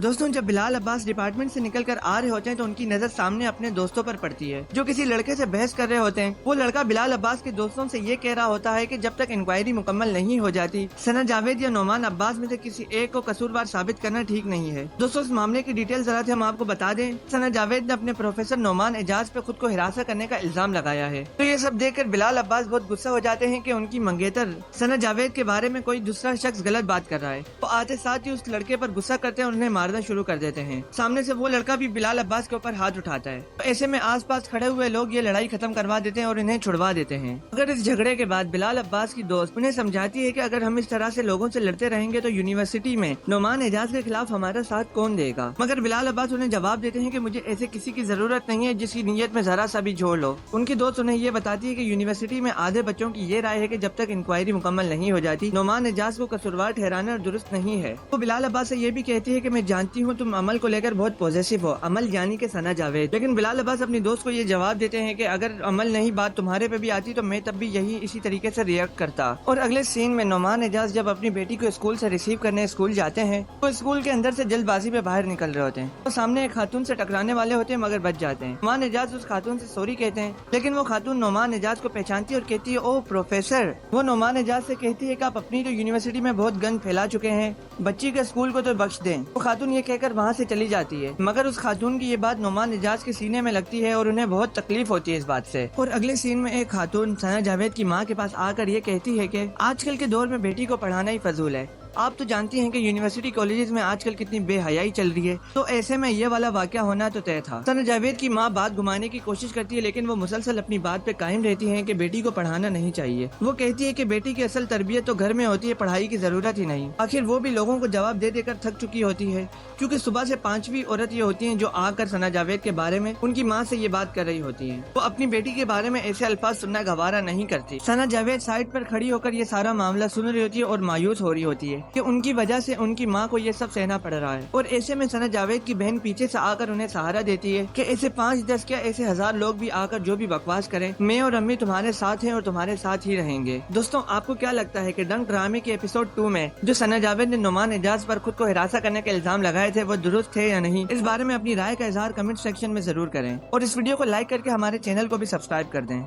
दोस्तों, जब बिलाल अब्बास डिपार्टमेंट से निकल कर आ रहे होते हैं तो उनकी नजर सामने अपने दोस्तों पर पड़ती है जो किसी लड़के से बहस कर रहे होते हैं। वो लड़का बिलाल अब्बास के दोस्तों से ये कह रहा होता है कि जब तक इंक्वायरी मुकम्मल नहीं हो जाती सना जावेद या नोमान अब्बास में से किसी एक को कसूरवार साबित करना ठीक नहीं है। दोस्तों, इस मामले की डिटेल जरा हम आपको बता दें। सना जावेद ने अपने प्रोफेसर नोमान एजाज पे खुद को हिरासत करने का इल्जाम लगाया है। तो ये सब देखकर बिलाल अब्बास बहुत गुस्सा हो जाते हैं कि उनकी मंगेतर सना जावेद के बारे में कोई दूसरा शख्स गलत बात कर रहा है। वो आते साथ ही उस लड़के पर गुस्सा करते हैं और उन्हें मारना शुरू कर देते हैं। सामने से वो लड़का भी बिलाल अब्बास के ऊपर हाथ उठाता है। तो ऐसे में आसपास खड़े हुए लोग ये लड़ाई खत्म करवा देते हैं और इन्हें छुड़वा देते हैं। अगर इस झगड़े के बाद बिलाल अब्बास की दोस्त उन्हें समझाती है कि अगर हम इस तरह से लोगों से लड़ते रहेंगे तो यूनिवर्सिटी में नोमान एजाज के खिलाफ हमारा साथ कौन देगा। मगर बिलाल अब्बास उन्हें जवाब देते हैं कि मुझे ऐसे किसी की जरूरत नहीं है जिसकी नीयत में जरा सा भी झोल लो। उनकी दोस्त उन्हें ये बताती है कि यूनिवर्सिटी में आधे बच्चों की ये राय है कि जब तक इंक्वायरी मुकम्मल नहीं हो जाती नोमान एजाज को कसूरवार ठहराना दुरुस्त नहीं है। वो बिलाल अब्बास से ये भी कहती है कि मैं जानती हूँ तुम अमल को लेकर बहुत पॉजिटिव हो, अमल यानी कि सना जावेद। लेकिन बिलाल अब्बास अपनी दोस्त को ये जवाब देते हैं कि अगर अमल नहीं बात तुम्हारे पे भी आती तो मैं तब भी यही इसी तरीके से रिएक्ट करता। और अगले सीन में नोमान एजाज जब अपनी बेटी को स्कूल से रिसीव करने स्कूल जाते हैं तो स्कूल के अंदर से जल्दबाजी में बाहर निकल रहे होते हैं। तो सामने एक खातून से टकराने वाले होते हैं मगर बच जाते हैं। नोमान एजाज उस खातून से सॉरी कहते हैं लेकिन वो खातून नोमान एजाज को पहचानती है और कहती है ओ प्रोफेसर। वो नोमान एजाज से कहती है कि आप अपनी तो यूनिवर्सिटी में बहुत गंद फैला चुके हैं, बच्ची के स्कूल को तो बख्श दें। वो खातून ये कहकर वहाँ से चली जाती है मगर उस खातून की ये बात नोमान एजाज के सीने में लगती है और उन्हें बहुत तकलीफ होती है इस बात से। और अगले सीन में एक खातून सना जावेद की माँ के पास आकर ये कहती है कि आजकल के दौर में बेटी को पढ़ाना ही फजूल है। आप तो जानती हैं कि यूनिवर्सिटी कॉलेजेस में आजकल कितनी बेहयाई चल रही है, तो ऐसे में ये वाला वाकया होना तो तय था। सना जावेद की माँ बात घुमाने की कोशिश करती है लेकिन वो मुसलसल अपनी बात पे कायम रहती है कि बेटी को पढ़ाना नहीं चाहिए। वो कहती है कि बेटी की असल तरबियत तो घर में होती है, पढ़ाई की जरूरत ही नहीं। आखिर वो भी लोगों को जवाब दे देकर थक चुकी होती है क्योंकि सुबह से 5वीं औरत ये होती है जो आकर सना जावेद के बारे में उनकी माँ से ये बात कर रही होती है। वो अपनी बेटी के बारे में ऐसे अल्फाज सुनना गवारा नहीं करती। सना जावेद साइड पर खड़ी होकर ये सारा मामला सुन रही होती है और मायूस हो रही होती है कि उनकी वजह से उनकी माँ को ये सब सहना पड़ रहा है। और ऐसे में सना जावेद की बहन पीछे से आकर उन्हें सहारा देती है कि ऐसे 5-10 क्या ऐसे 1000 लोग भी आकर जो भी बकवास करें, मैं और अम्मी तुम्हारे साथ हैं और तुम्हारे साथ ही रहेंगे। दोस्तों, आपको क्या लगता है कि डंक ड्रामे के एपिसोड 2 में जो सना जावेद ने नोमान एजाज पर खुद को हिरासत करने के इल्जाम लगाए थे वो दुरुस्त थे या नहीं? इस बारे में अपनी राय का इजहार कमेंट सेक्शन में जरूर करें और इस वीडियो को लाइक करके हमारे चैनल को भी सब्सक्राइब कर दें।